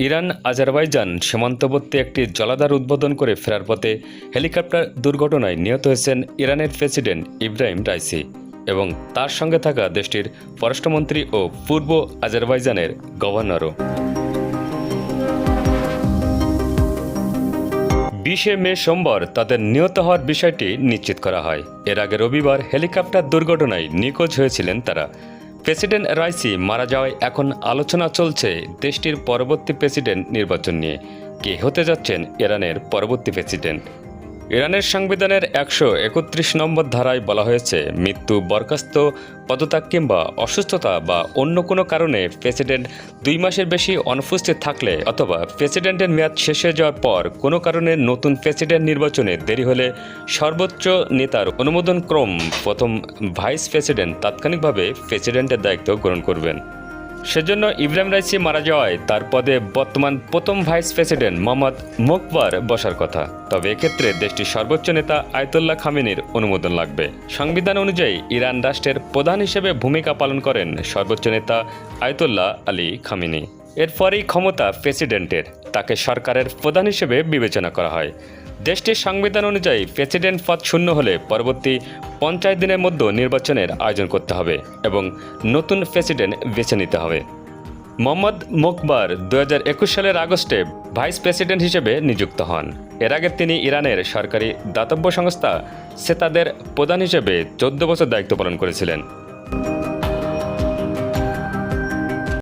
Iran Azerbaijan সীমান্তবর্তী একটি জলাধার উদ্বোধন করে ফেরার পথে হেলিকপ্টার দুর্ঘটনায় নিহত হয়েছেন ইরানের প্রেসিডেন্ট ইব্রাহিম রাইসি এবং তার সঙ্গে থাকা দেশটির পররাষ্ট্রমন্ত্রী ও পূর্ব আজারবাইজানের গভর্নরও। 20 মে সোমবার তাদের নিহত হওয়ার বিষয়টি নিশ্চিত করা হয়। এর আগে রবিবার হেলিকপ্টার দুর্ঘটনায় নিখোঁজ হয়েছিলেন তারা। প্রেসিডেন্ট রাইসি মারা যাওয়ায় এখন আলোচনা চলছে দেশটির পরবর্তী প্রেসিডেন্ট নির্বাচন নিয়ে। কে হতে যাচ্ছেন ইরানের পরবর্তী প্রেসিডেন্ট? ইরানের সংবিধানের 131 নম্বর ধারায় বলা হয়েছে, মৃত্যু, বরখাস্ত, পদত্যাগ কিংবা অসুস্থতা বা অন্য কোনো কারণে প্রেসিডেন্ট 2 মাসের বেশি অনুপস্থিত থাকলে অথবা প্রেসিডেন্টের মেয়াদ শেষ হয়ে যাওয়ার পর কোনো কারণে নতুন প্রেসিডেন্ট নির্বাচনে দেরি হলে সর্বোচ্চ নেতার অনুমোদন ক্রম প্রথম ভাইস প্রেসিডেন্ট তাৎক্ষণিকভাবে প্রেসিডেন্টের দায়িত্ব গ্রহণ করবেন। সেজন্য ইব্রাহিম রাইসি মারা যাওয়ায় তার পদে বর্তমান প্রথম ভাইস প্রেসিডেন্ট মোহাম্মদ মোকবার বসার কথা। তবে এক্ষেত্রে দেশটির সর্বোচ্চ নেতা আয়াতুল্লাহ খামেনির অনুমোদন লাগবে। সংবিধান অনুযায়ী ইরান রাষ্ট্রের প্রধান হিসেবে ভূমিকা পালন করেন সর্বোচ্চ নেতা আয়াতুল্লাহ আলী খামেনি। এরপরই ক্ষমতা প্রেসিডেন্টের, তাকে সরকারের প্রধান হিসেবে বিবেচনা করা হয়। দেশটির সংবিধান অনুযায়ী প্রেসিডেন্ট পদ শূন্য হলে পরবর্তী 50 দিনের মধ্যে নির্বাচনের আয়োজন করতে হবে এবং নতুন প্রেসিডেন্ট বেছে নিতে হবে। মোহাম্মদ মোকবার 2021 সালের আগস্টে ভাইস প্রেসিডেন্ট হিসেবে নিযুক্ত হন। এর আগে তিনি ইরানের সরকারি দাতব্য সংস্থা সেতাদের প্রধান হিসেবে 14 বছর দায়িত্ব পালন করেছিলেন।